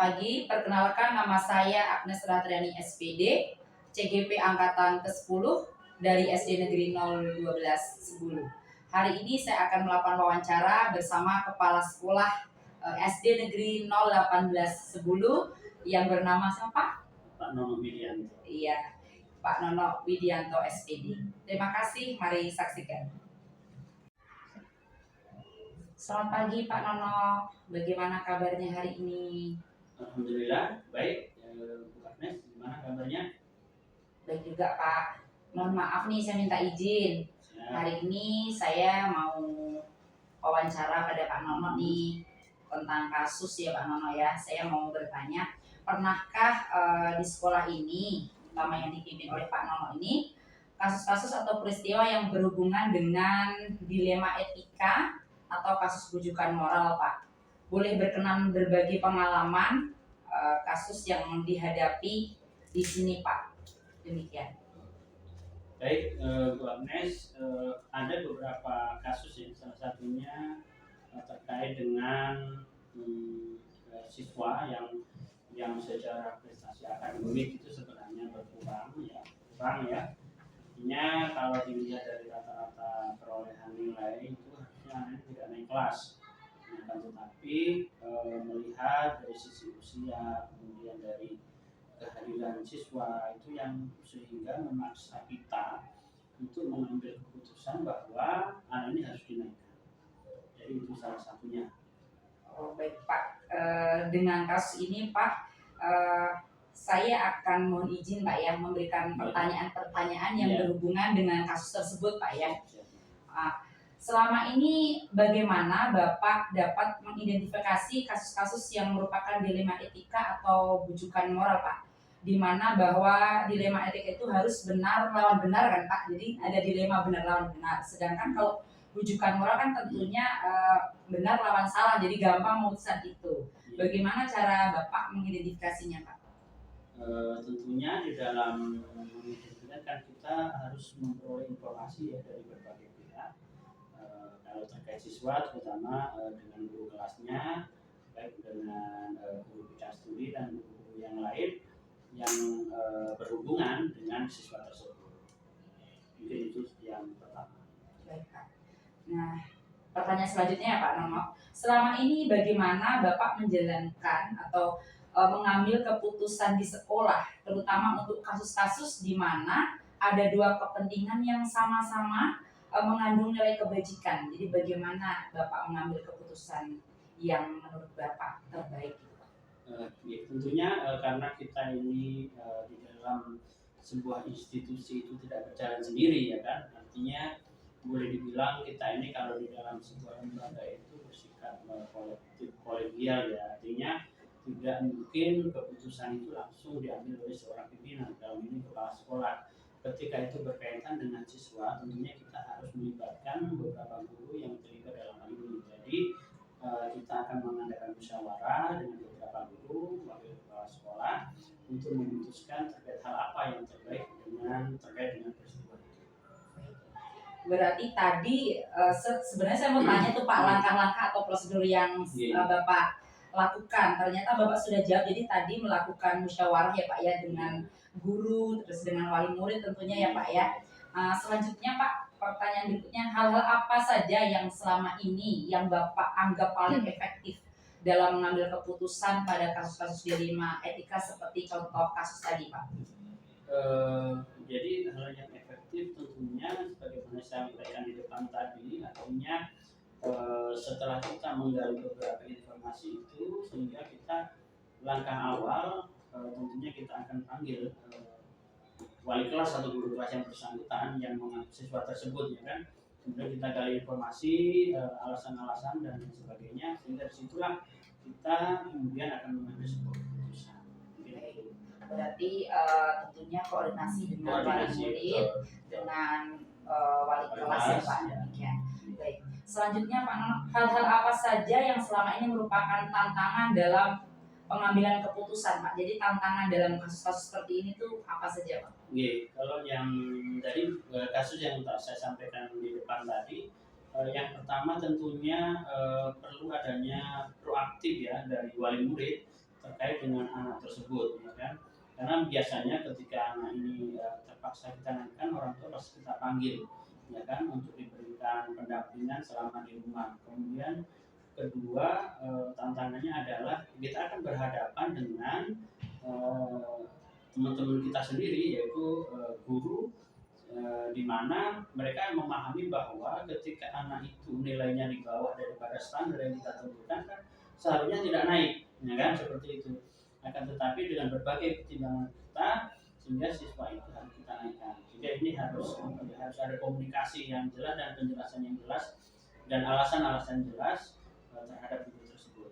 pagi, perkenalkan nama saya Agnes Ratriani SPD, CGP Angkatan ke-10 dari SD Negeri 012 Sebulu. Hari ini saya akan melakukan wawancara bersama Kepala Sekolah SD Negeri 018 Sebulu yang bernama siapa? Pak Nono Widianto. Iya, Pak Nono Widianto SPD. Terima kasih, mari saksikan. Selamat pagi Pak Nono, bagaimana kabarnya hari ini? Alhamdulillah, baik. Bu Agnes, gimana kabarnya? Baik juga Pak. Mohon maaf nih, saya minta izin. Hari ini saya mau wawancara pada Pak Nono nih tentang kasus ya Pak Nono ya. Saya mau bertanya, pernahkah di sekolah ini, terutama yang dipimpin oleh Pak Nono ini, kasus-kasus atau peristiwa yang berhubungan dengan dilema etika atau kasus rujukan moral Pak? Boleh berkenan berbagi pengalaman kasus yang dihadapi di sini Pak? Demikian. Baik, Bu Agnes, ada beberapa kasus ya, salah satunya terkait dengan siswa yang secara prestasi akademik itu sebenarnya berkurang ya, Artinya kalau dilihat dari rata-rata perolehan nilai itu harusnya tidak naik kelas. Nah, tetapi melihat dari sisi usia, kemudian dari kehadiran siswa itu yang sehingga memaksa kita untuk mengambil keputusan bahwa anak ini harus dinaikkan. Jadi itu salah satunya. Oh, baik Pak, dengan kasus ini Pak, saya akan mohon izin Pak ya memberikan pertanyaan-pertanyaan yang berhubungan dengan kasus tersebut Pak ya. Selama ini bagaimana Bapak dapat mengidentifikasi kasus-kasus yang merupakan dilema etika atau bujukan moral Pak? Di mana bahwa dilema etika itu harus benar lawan benar kan Pak? Jadi ada dilema benar lawan benar. Sedangkan kalau rujukan moral kan tentunya benar lawan salah, jadi gampang memutuskan itu. Bagaimana cara Bapak mengidentifikasinya Pak? Tentunya di dalam mengidentifikasikan kita harus memperoleh informasi ya dari berbagai pihak. Kalau terkait siswa terutama dengan guru kelasnya, baik dengan guru bidang studi dan guru yang lain yang berhubungan dengan siswa tersebut. Mungkin itu yang pertama. Baik Pak. Nah, pertanyaan selanjutnya ya Pak Nono, selama ini bagaimana Bapak menjalankan atau mengambil keputusan di sekolah, terutama untuk kasus-kasus di mana ada dua kepentingan yang sama-sama mengandung nilai kebajikan. Jadi bagaimana Bapak mengambil keputusan yang menurut Bapak terbaik? Ya, tentunya karena kita ini di dalam sebuah institusi itu tidak berjalan sendiri ya kan, artinya boleh dibilang kita ini kalau di dalam sebuah lembaga itu bersikap kolektif kolegial ya, artinya tidak mungkin keputusan itu langsung diambil oleh seorang pimpinan, dalam ini kepala sekolah. Ketika itu berkaitan dengan siswa, tentunya kita harus melibatkan beberapa guru yang terlibat dalam hal ini. Jadi kita akan mengadakan musyawarah dengan beberapa guru, wakil kepala sekolah untuk memutuskan terkait hal apa yang terkait dengan peristiwa itu. Berarti tadi sebenarnya saya mau tanya tuh Pak, langkah-langkah atau prosedur yang Bapak lakukan. Ternyata Bapak sudah jawab. Jadi tadi melakukan musyawarah ya Pak ya dengan guru, terus dengan wali murid tentunya ya Pak ya. Selanjutnya Pak, pertanyaan berikutnya, hal-hal apa saja yang selama ini yang Bapak anggap paling efektif dalam mengambil keputusan pada kasus-kasus dilema etika seperti contoh kasus tadi Pak? Jadi hal yang efektif tentunya sebagaimana saya sampaikan di depan tadi, artinya setelah kita menggali beberapa informasi itu sehingga kita langkah awal tentunya kita akan panggil wali kelas atau guru kelas yang bersangkutan yang mengaku siswa tersebut ya kan, kemudian kita gali informasi alasan-alasan dan sebagainya, sehingga disitulah kita kemudian akan mengambil sebuah keputusan. Berarti tentunya koordinasi dengan wali murid, dengan wali kelas ya Pak, demikian. Baik. Selanjutnya Pak Nono, hal-hal apa saja yang selama ini merupakan tantangan dalam pengambilan keputusan Pak? Jadi tantangan dalam kasus-kasus seperti ini tuh apa saja Pak? Oke, kalau yang dari kasus yang saya sampaikan di depan tadi, yang pertama tentunya perlu adanya proaktif ya dari wali murid terkait dengan anak tersebut, ya kan? Karena biasanya ketika anak ini terpaksa kita naikkan, orang tua pasti kita panggil, ya kan, untuk diberikan pendampingan selama di rumah. Kemudian kedua, tantangannya adalah kita akan berhadapan dengan teman-teman kita sendiri, yaitu guru, di mana mereka memahami bahwa ketika anak itu nilainya di bawah daripada standar yang kita tentukan kan seharusnya tidak naik, ya kan, seperti itu. Akan tetapi dengan berbagai pertimbangan kita, sehingga siswa itu harus kita naikkan. Sehingga ini harus ada komunikasi yang jelas dan penjelasan yang jelas dan alasan-alasan jelas terhadap guru tersebut.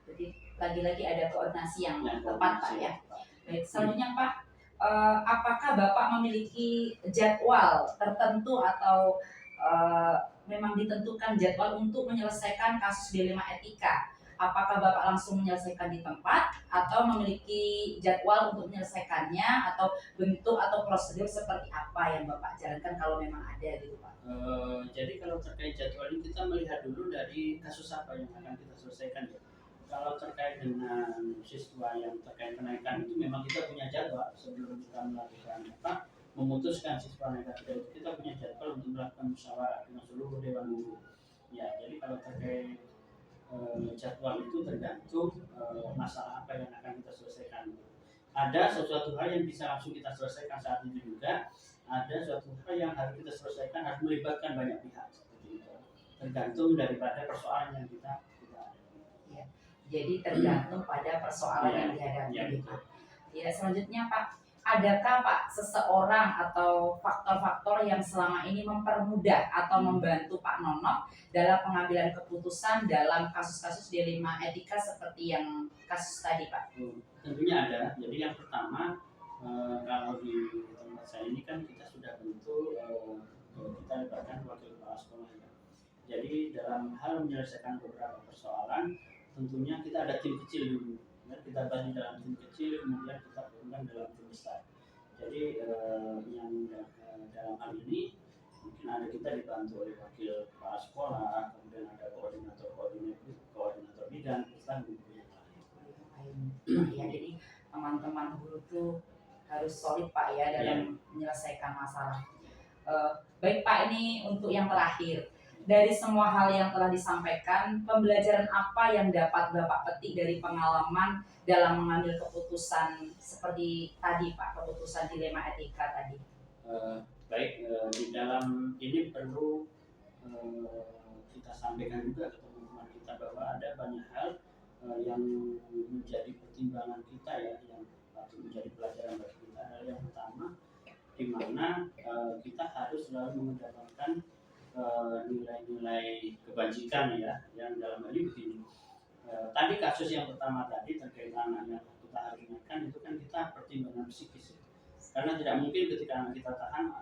Jadi lagi-lagi ada koordinasi yang Ya, tepat Pak ya. Baik, selanjutnya Pak, apakah Bapak memiliki jadwal tertentu atau memang ditentukan jadwal untuk menyelesaikan kasus D5 etika? Apakah Bapak langsung menyelesaikan di tempat atau memiliki jadwal untuk menyelesaikannya atau bentuk atau prosedur seperti apa yang Bapak jalankan kalau memang ada gitu Pak? Jadi kalau terkait jadwal ini kita melihat dulu dari kasus apa yang akan kita selesaikan ya. Kalau terkait dengan siswa yang terkait kenaikan itu memang kita punya jadwal sebelum kita melakukan memutuskan siswa naik itu kita punya jadwal untuk melakukan musyawarah dengan seluruh dewan guru. Ya, jadi kalau terkait jadwal itu tergantung masalah apa yang akan kita selesaikan. Ada sesuatu hal yang bisa langsung kita selesaikan saat itu juga, ada suatu hal yang harus kita selesaikan harus melibatkan banyak pihak seperti itu. Tergantung daripada persoalan yang kita ya. Jadi tergantung pada persoalan yang dihadapi. Ya, ya, selanjutnya Pak, adakah Pak seseorang atau faktor-faktor yang selama ini mempermudah atau membantu Pak Nonok dalam pengambilan keputusan dalam kasus-kasus D5 etika seperti yang kasus tadi Pak? Tentunya ada. Jadi yang pertama, kalau di tempat saya ini kan kita sudah bentuk, kita libatkan wakil kepala sekolah ya. Jadi dalam hal menyelesaikan beberapa persoalan, tentunya kita ada tim kecil dulu. Ya, kita bagi dalam tim kecil, kemudian kita turunkan dalam tim besar. Jadi yang dalam hal ini mungkin ada kita dibantu oleh wakil kepala sekolah, kemudian ada koordinator bidang, kita guru yang lain. Ya, jadi teman-teman guru tuh harus solid Pak ya dalam menyelesaikan masalah. Baik Pak, ini untuk yang terakhir. Dari semua hal yang telah disampaikan, pembelajaran apa yang dapat Bapak petik dari pengalaman dalam mengambil keputusan seperti tadi Pak, keputusan dilema etika tadi? Baik, di dalam ini perlu kita sampaikan juga ke teman-teman kita bahwa ada banyak hal yang menjadi pertimbangan kita ya, yang patut menjadi pelajaran bagi kita. Yang pertama, di mana kita harus selalu mengedepankan nilai-nilai kebajikan ya, yang dalam hal ini begini. Tadi kasus yang pertama tadi terkait anak yang kita harus naikkan itu kan kita pertimbangan psikis ya. Karena tidak mungkin ketika anak kita tahan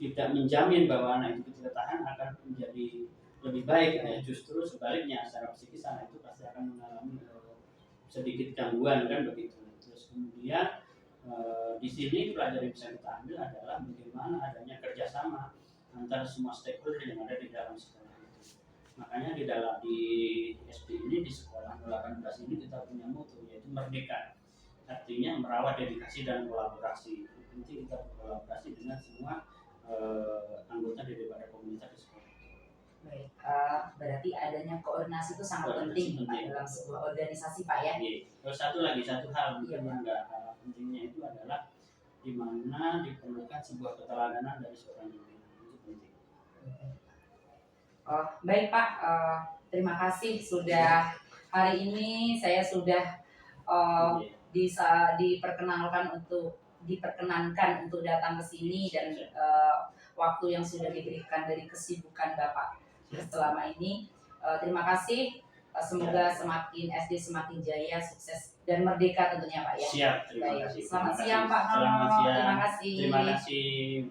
tidak menjamin bahwa anak itu kita tahan akan menjadi lebih baik ya. Justru sebaliknya secara psikis anak itu pasti akan mengalami sedikit gangguan kan begitu. Terus kemudian di sini pelajaran yang bisa kita ambil adalah bagaimana adanya kerjasama antara semua stakeholder yang ada di dalam sekolah itu. Makanya di SD ini, di sekolah 18 ini kita punya moto yaitu merdeka. Artinya merawat dedikasi dan kolaborasi. Penting kita berkolaborasi dengan semua anggota daripada komunitas di sekolah. Baik, berarti adanya koordinasi itu sangat penting Pak dalam sebuah organisasi Pak ya. Terus satu hal yang enggak pentingnya itu adalah di mana diperlukan sebuah keteladanan dari seorang guru. Itu penting. Baik Pak, terima kasih sudah hari ini saya sudah diperkenankan untuk datang ke sini dan waktu yang sudah diberikan dari kesibukan Bapak selama ini. Terima kasih. Semoga semakin SD semakin jaya, sukses dan merdeka tentunya Pak ya. Siap, terima kasih. Selamat siang Pak. Selamat siang. Terima kasih. Terima kasih.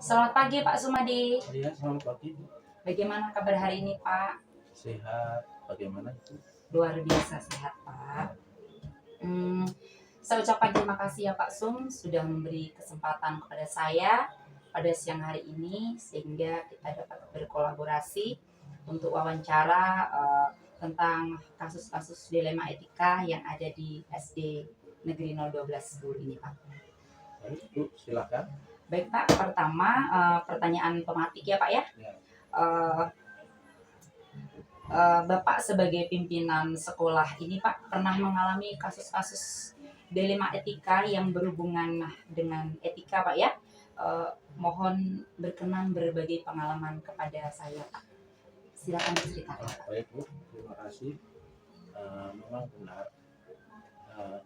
Selamat pagi Pak Sumadi. Iya, selamat pagi. Bagaimana kabar hari ini Pak? Sehat. Bagaimana itu? Luar biasa sehat Pak. Saya ucapkan terima kasih ya Pak Sum sudah memberi kesempatan kepada saya pada siang hari ini sehingga kita dapat berkolaborasi untuk wawancara tentang kasus-kasus dilema etika yang ada di SD Negeri 012 Bulu ini, Pak. Baik, Bu, silakan. Baik, Pak. Pertama, pertanyaan tematik ya, Pak ya. Ya. Bapak sebagai pimpinan sekolah ini, Pak, pernah mengalami kasus-kasus dilema etika yang berhubungan dengan etika, Pak ya. Mohon berkenan berbagi pengalaman kepada saya, Pak. Silakan diceritakan, Pak. Baik, Bu, terima kasih. Memang benar.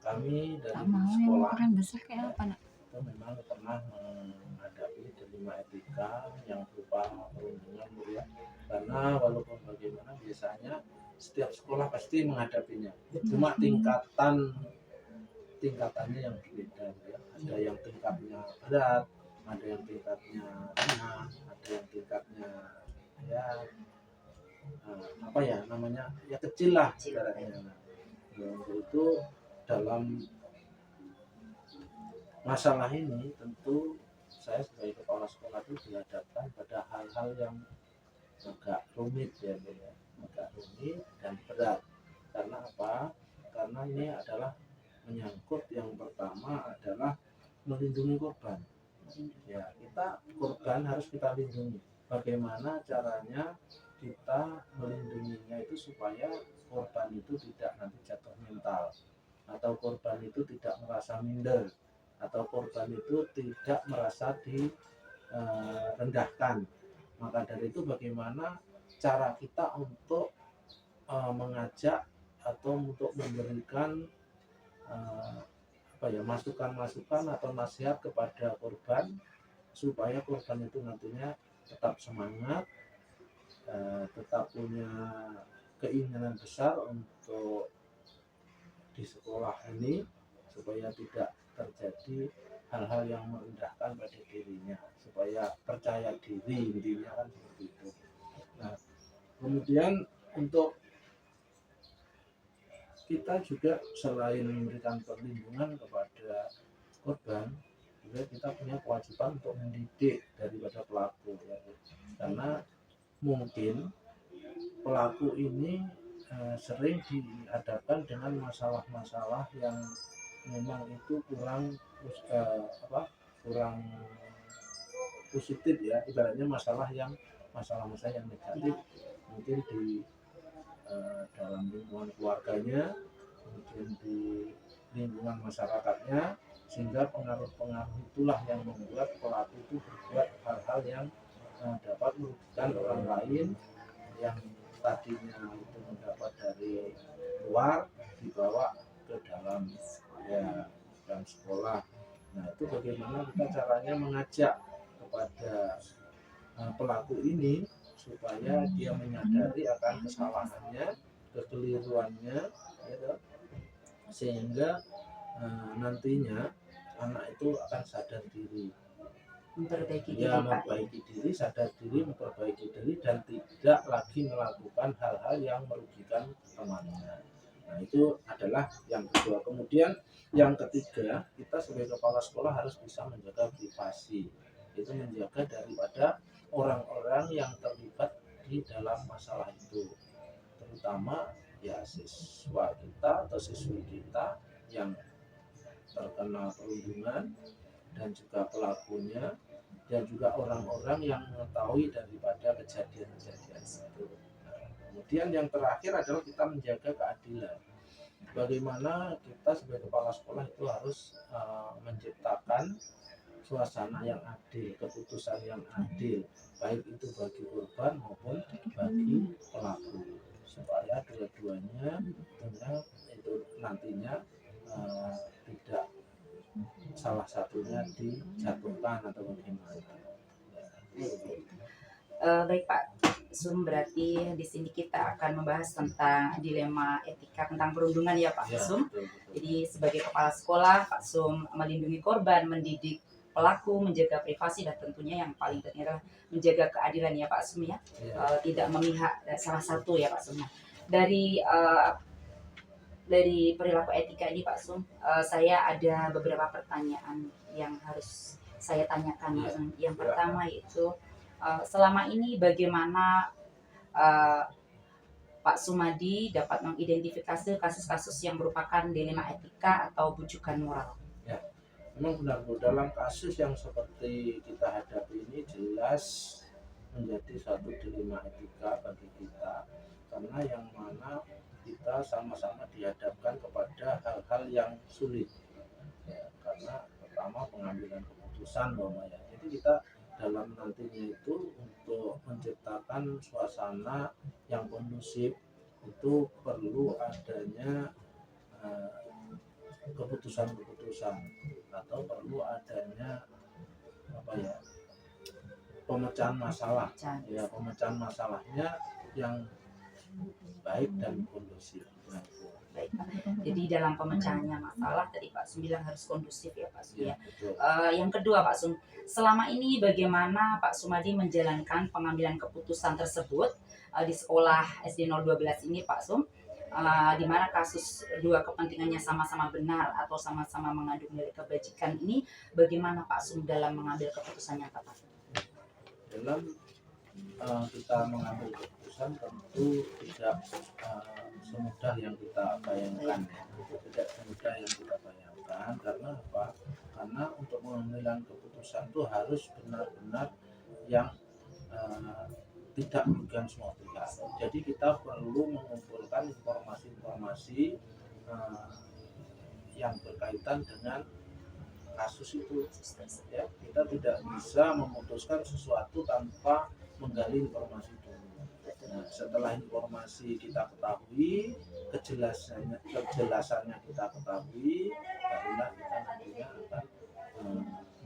Kami dari sekolah besar kayak apa, Nak? itu memang pernah menghadapi dilema etika yang berupa perundungan, Bu ya. Karena walaupun bagaimana biasanya setiap sekolah pasti menghadapinya. Cuma tingkatannya yang berbeda, Bu ya. Ada yang tingkatnya berat, ada yang tingkatnya ringan, ada yang tingkatnya ya apa ya namanya ya kecil lah ibaratnya. Untuk itu dalam masalah ini tentu saya sebagai kepala sekolah itu dihadapkan pada hal-hal yang agak rumit ya, agak rumit dan berat. Karena apa? Karena ini adalah menyangkut yang pertama adalah melindungi korban. Ya, korban harus kita lindungi. Bagaimana caranya kita melindunginya itu supaya korban itu tidak nanti jatuh mental, atau korban itu tidak merasa minder, atau korban itu tidak merasa direndahkan. Maka dari itu bagaimana cara kita untuk mengajak atau untuk memberikan masukan-masukan atau nasihat kepada korban supaya korban itu nantinya tetap semangat, tetap punya keinginan besar untuk di sekolah ini supaya tidak terjadi hal-hal yang merendahkan pada dirinya, supaya percaya diri, intinya kan seperti itu. Nah, kemudian untuk kita juga selain memberikan perlindungan kepada korban, juga kita punya kewajiban untuk mendidik daripada pelaku ya. Karena mungkin pelaku ini sering dihadapkan dengan masalah-masalah yang memang itu kurang positif ya, ibaratnya masalah yang negatif, mungkin di dalam lingkungan keluarganya, mungkin di lingkungan masyarakatnya, sehingga pengaruh-pengaruh itulah yang membuat pelaku itu berbuat hal-hal yang dapat merugikan orang lain yang tadinya itu mendapat dari luar dibawa ke dalam sekolah. Nah, itu bagaimana kita caranya mengajak kepada pelaku ini supaya dia menyadari akan kesalahannya, kekeliruannya, gitu, sehingga nantinya anak itu akan sadar diri, Memperbaiki diri, ya, Pak. memperbaiki diri, sadar diri, memperbaiki diri, dan tidak lagi melakukan hal-hal yang merugikan temannya. Nah, itu adalah yang kedua. Kemudian yang ketiga, kita sebagai kepala sekolah harus bisa menjaga privasi, itu menjaga daripada orang-orang yang terlibat di dalam masalah itu, terutama ya siswa kita atau siswi kita yang terkena perundungan, dan juga pelakunya, dan juga orang-orang yang mengetahui daripada kejadian-kejadian itu. Nah, kemudian yang terakhir adalah kita menjaga keadilan. Bagaimana kita sebagai kepala sekolah itu harus menciptakan suasana yang adil, keputusan yang adil, baik itu bagi korban maupun bagi pelaku, supaya dua-duanya itu nantinya tidak salah satunya dijatuhkan atau bagaimana. Baik, Pak Sum, berarti di sini kita akan membahas tentang dilema etika tentang perundungan ya, Pak Sum. Jadi sebagai kepala sekolah, Pak Sum melindungi korban, mendidik pelaku, menjaga privasi, dan tentunya yang paling penting adalah menjaga keadilan ya, Pak Sum ya. Tidak memihak salah satu ya, Pak Sum. Dari perilaku etika ini, Pak Sum, saya ada beberapa pertanyaan yang harus saya tanyakan. Iya. Yang pertama yaitu selama ini bagaimana Pak Sumadi dapat mengidentifikasi kasus-kasus yang merupakan dilema etika atau bujukan moral? Ya, memang benar Bu, dalam kasus yang seperti kita hadapi ini jelas menjadi suatu dilema etika bagi kita, karena yang mana kita sama-sama dihadapkan kepada hal-hal yang sulit ya, karena pertama pengambilan keputusan ya. Jadi kita dalam nantinya itu untuk menciptakan suasana yang kondusif itu perlu adanya keputusan-keputusan atau perlu adanya pemecahan masalah ya, pemecahan masalahnya yang baik dan kondusif. Baik, Pak. Jadi dalam pemecahannya masalah tadi Pak Sum bilang harus kondusif ya Pak Sum ya. Yang kedua Pak Sum, selama ini bagaimana Pak Sumadi menjalankan pengambilan keputusan tersebut di sekolah SD 012 ini Pak Sum, di mana kasus dua kepentingannya sama-sama benar atau sama-sama mengandung nilai kebajikan ini, bagaimana Pak Sum dalam mengambil keputusan yang tepat? Dalam kita mengambil keputusan tentu tidak semudah yang kita bayangkan, tidak semudah yang kita bayangkan. Karena apa? Karena untuk mengambil keputusan itu harus benar-benar yang tidak merugikan semua pihak. Jadi kita perlu mengumpulkan informasi-informasi yang berkaitan dengan kasus itu ya. Kita tidak bisa memutuskan sesuatu tanpa menggali informasi dulu. Nah, setelah informasi kita ketahui, kejelasannya kita ketahui, barulah kita nantinya akan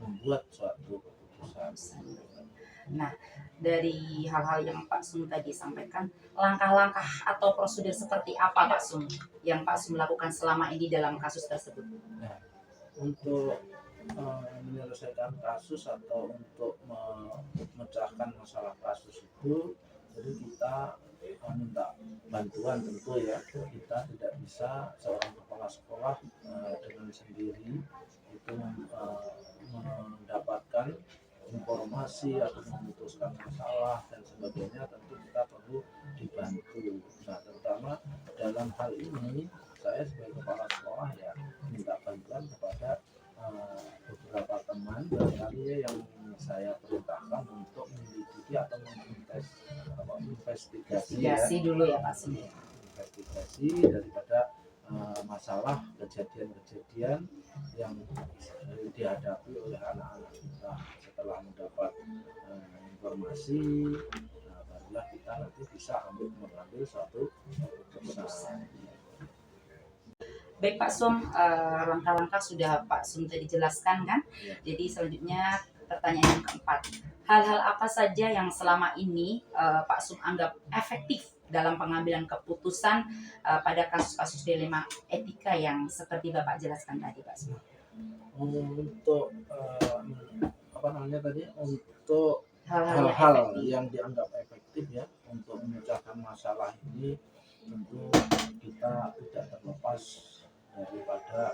membuat suatu keputusan. Nah, dari hal-hal yang Pak Sum tadi sampaikan, langkah-langkah atau prosedur seperti apa Pak Sum yang Pak Sum lakukan selama ini dalam kasus tersebut? Nah, untuk menyelesaikan kasus atau untuk memecahkan masalah kasus itu, jadi kita minta bantuan tentu ya. Kita tidak bisa seorang kepala sekolah dengan sendiri itu mendapatkan informasi atau memutuskan masalah dan sebagainya. Tentu kita perlu dibantu. Nah, terutama dalam hal ini saya sebagai kepala sekolah ya minta bantuan kepada beberapa teman barangkali yang saya perintahkan untuk menyelidiki atau investigasi dulu ya Pak Sum. Investigasi daripada masalah kejadian-kejadian yang dihadapi oleh anak-anak kita. Setelah mendapat informasi, barulah kita nanti bisa mengambil suatu keputusan. Baik Pak Sum, langkah-langkah sudah Pak Sum tadi jelaskan kan? Ya. Jadi selanjutnya pertanyaan yang keempat, hal-hal apa saja yang selama ini Pak Sum anggap efektif dalam pengambilan keputusan pada kasus-kasus dilema etika yang seperti Bapak jelaskan tadi Pak Sum? Untuk untuk hal-hal yang dianggap efektif ya untuk memecahkan masalah ini, tentu kita tidak terlepas daripada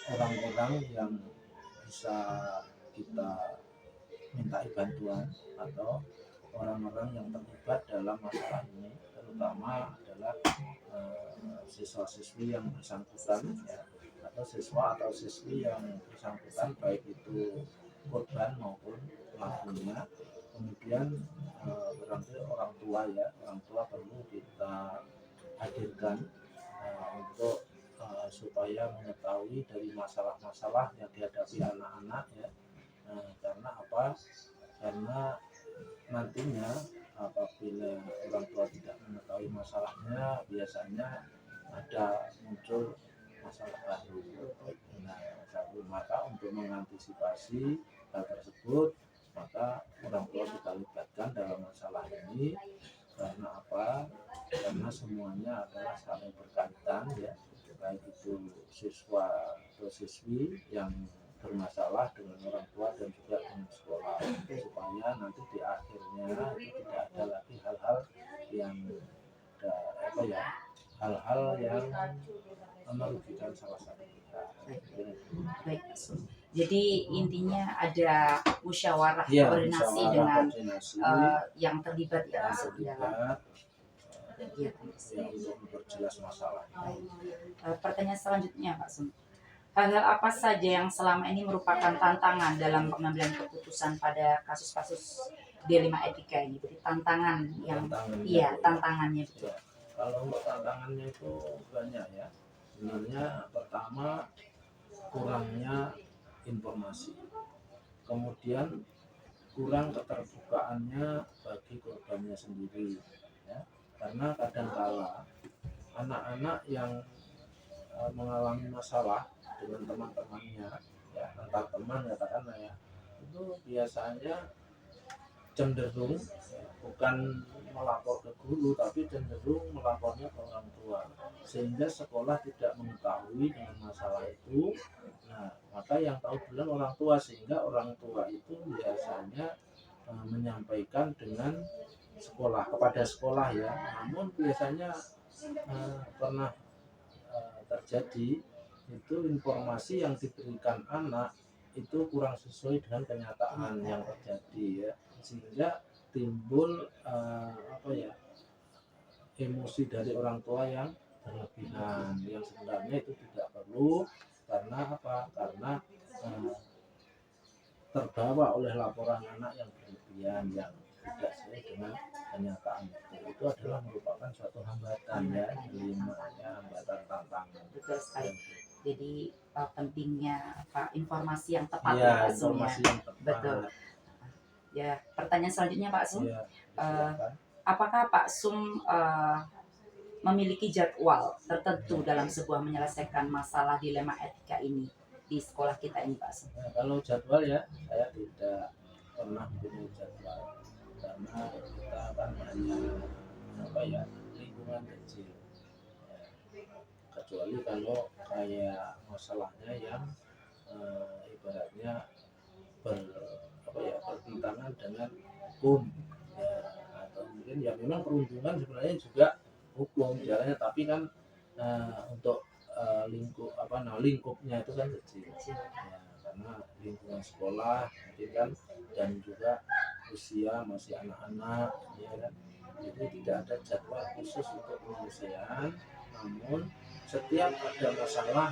orang-orang yang bisa kita mintai bantuan atau orang-orang yang terlibat dalam masalah ini, terutama adalah siswa-siswi yang bersangkutan ya, atau siswa atau siswi yang bersangkutan, baik itu korban maupun pelakunya. Kemudian berarti orang tua ya, orang tua perlu kita hadirkan untuk supaya mengetahui dari masalah-masalah yang dihadapi anak-anak ya. Karena apa? Karena nantinya apabila orang tua tidak mengetahui masalahnya, biasanya ada muncul masalah baru. Maka untuk mengantisipasi hal tersebut, maka orang tua kita libatkan dalam masalah ini. Karena apa? Karena semuanya adalah saling berkaitan ya, baik itu siswa atau siswi yang bermasalah dengan orang tua dan juga dengan sekolah, supaya nanti di akhirnya itu tidak ada lagi hal-hal yang hal-hal yang merugikan salah satu pihak. Baik. Jadi intinya ada musyawarah Ya, koordinasi musyawarah dengan koordinasi yang terlibat ya yang Pak dalam terlibat kegiatan ya, tersebut. untuk memperjelas masalah. Pertanyaan selanjutnya Pak Sum. Hal-hal apa saja yang selama ini merupakan tantangan dalam pengambilan keputusan pada kasus-kasus D5 etika ini? Jadi tantangan yang tantangannya betul. Ya, kalau untuk tantangannya itu banyak ya. Sebenarnya pertama kurangnya informasi. Kemudian kurang keterbukaannya bagi korbannya sendiri ya. Karena kadangkala anak-anak yang mengalami masalah dengan teman-temannya ya, entah teman katakanlah ya, itu biasanya cenderung bukan melapor ke guru tapi cenderung melapornya ke orang tua, sehingga sekolah tidak mengetahui dengan masalah itu. Nah, maka yang tahu duluan orang tua, sehingga orang tua itu biasanya menyampaikan dengan sekolah, kepada sekolah ya. Namun biasanya pernah terjadi itu informasi yang diberikan anak itu kurang sesuai dengan kenyataan yang terjadi ya, sehingga timbul emosi dari orang tua yang berlebihan, yang sebenarnya itu tidak perlu. Karena apa? Karena terbawa oleh laporan anak yang berlebihan yang tidak sesuai dengan kenyataan. Itu adalah merupakan suatu hambatan ya, hambatan tantangan. Betul sekali. Jadi pentingnya informasi yang tepat ya, Pak Sum informasi ya. yang tepat. Betul. Ya, pertanyaan selanjutnya Pak Sum. Ya, apakah Pak Sum memiliki jadwal tertentu dalam sebuah menyelesaikan masalah dilema etika ini di sekolah kita ini Pak Sum? Nah, kalau jadwal ya, saya tidak pernah mempunyai jadwal karena kita kan hanya lingkungan kecil. Kecuali kalau kayak masalahnya yang ibaratnya bertentangan dengan hukum ya, atau mungkin ya memang perundungan sebenarnya juga hukum jalannya, tapi kan untuk lingkupnya itu kan kecil ya, karena lingkungan sekolah mungkin kan, dan juga usia masih anak-anak ya kan. Jadi tidak ada jadwal khusus untuk penyelesaian, namun setiap ada masalah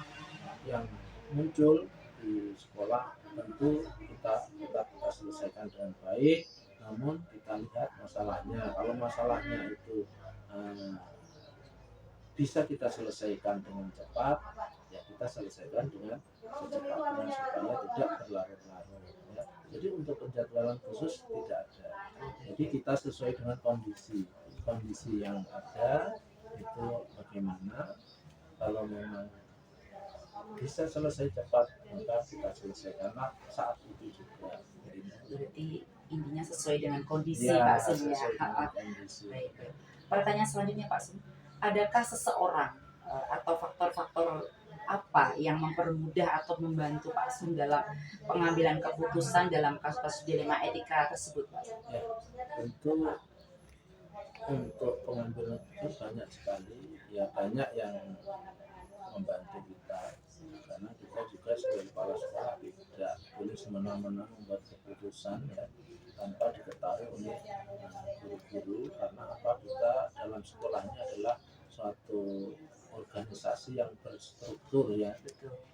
yang muncul di sekolah tentu kita selesaikan dengan baik. Namun kita lihat masalahnya, kalau masalahnya itu bisa kita selesaikan dengan cepat ya, kita selesaikan dengan secepatnya supaya tidak berlarut-larut ya. Jadi untuk penjadwalan khusus tidak ada, jadi kita sesuai dengan kondisi yang ada itu bagaimana. Kalau memang bisa selesai cepat maka kita selesaikanlah saat itu juga. Berarti intinya sesuai dengan kondisi ya, Pak Sum ya. Baik. Pertanyaan selanjutnya Pak Sum, adakah seseorang atau faktor-faktor apa yang mempermudah atau membantu Pak Sum dalam pengambilan keputusan dalam kasus-kasus dilema etika tersebut Pak? Ya, tentu untuk pengambilan keputusan banyak sekali ya, banyak yang membantu kita, karena kita juga sebagai kepala sekolah tidak boleh semena-mena membuat keputusan ya tanpa diketahui oleh guru-guru. Karena apa? Kita dalam sekolahnya adalah suatu organisasi yang berstruktur ya,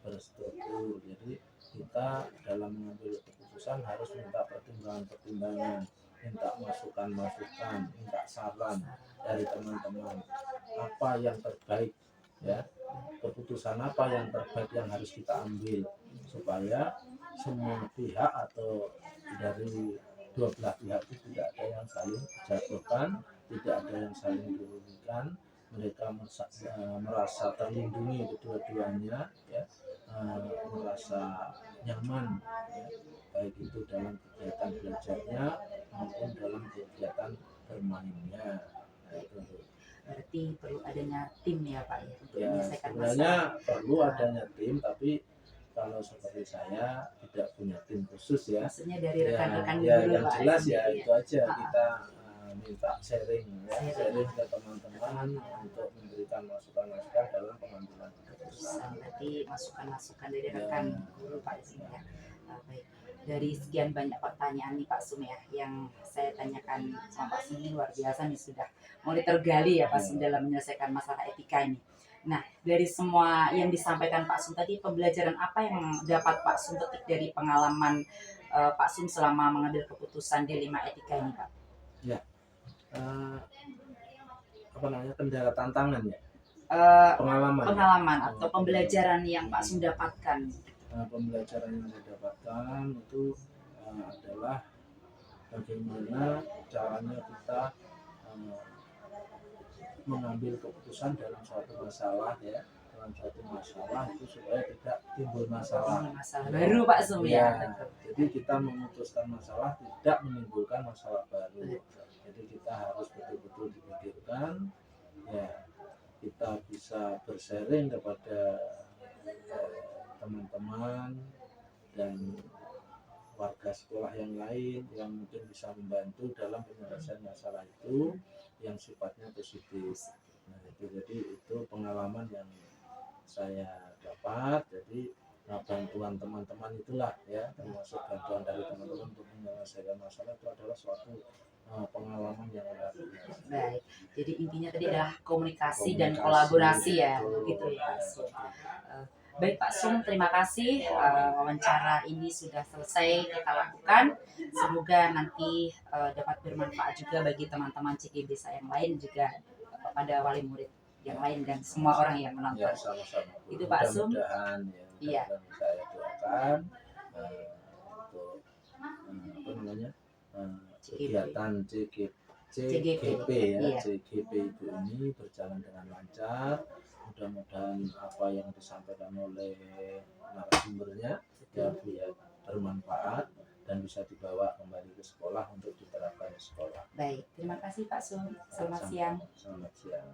berstruktur. Jadi kita dalam mengambil keputusan harus minta pertimbangan-pertimbangan, minta masukan-masukan, minta saran dari teman-teman apa yang terbaik ya, keputusan apa yang terbaik yang harus kita ambil supaya semua pihak atau dari dua belah pihak itu tidak ada yang saling jatuhkan, tidak ada yang saling dirugikan. Mereka merasa terlindungi kedua-duanya ya, merasa nyaman ya, baik itu dalam kegiatan belajarnya maupun dalam kegiatan bermainnya. Berarti perlu adanya tim ya Pak ya untuk Ya, menyelesaikan sebenarnya masalah. perlu adanya tim, tapi kalau seperti saya tidak punya tim khusus ya. Maksudnya dari rekan-rekan ya, guru yang Pak jelas sendiri ya itu aja, kita minta sharing ya, sharing ke teman-teman untuk memberikan masukan-masukan dalam pengambilan keputusan. Berarti masukan-masukan dari Ya. rekan guru Pak Sum ya. Baik. Dari sekian banyak pertanyaan nih Pak Sum ya yang saya tanyakan sama Pak Sum ini luar biasa nih, sudah mulai tergali ya Pak Sum dalam menyelesaikan masalah etika ini. Nah, dari semua yang disampaikan Pak Sum tadi, pembelajaran apa yang dapat Pak Sum petik dari pengalaman Pak Sum selama mengambil keputusan di 5 etika ini Pak? Apa namanya, kendala tantangan ya, Eh, pengalaman. Pengalaman atau pembelajaran yang Pak Sum dapatkan. Pembelajaran yang saya dapatkan itu adalah bagaimana caranya kita mengambil keputusan dalam suatu masalah ya, dalam suatu masalah itu supaya tidak timbul masalah. Masalah baru Pak Sum ya. Jadi kita memutuskan masalah tidak menimbulkan masalah baru. Jadi kita harus betul-betul dipikirkan ya, kita bisa bersharing kepada teman-teman dan warga sekolah yang lain yang mungkin bisa membantu dalam penyelesaian masalah itu yang sifatnya positif. Nah, jadi itu pengalaman yang saya dapat. Jadi bantuan teman-teman itulah ya, termasuk bantuan dari teman-teman untuk menyelesaikan masalah, itu adalah suatu pengalaman yang luar biasa. Baik, jadi intinya tadi adalah komunikasi dan kolaborasi ya, begitu ya Pak Sum. Baik Pak Sum, terima kasih, wawancara ini sudah selesai kita lakukan. Semoga nanti dapat bermanfaat juga bagi teman-teman CGB desa yang lain, juga pada wali murid yang lain dan semua orang yang menonton. Ya, sama-sama. Itu Pak Sum. Mudah-mudahan ya, saya doakan untuk apa namanya, kegiatan CGP ya, Iya. CGP itu ini berjalan dengan lancar. Mudah-mudahan apa yang disampaikan oleh narasumbernya ya bermanfaat dan bisa dibawa kembali ke sekolah untuk diterapkan di sekolah. Baik, terima kasih Pak Sum. Selamat siang. Selamat siang.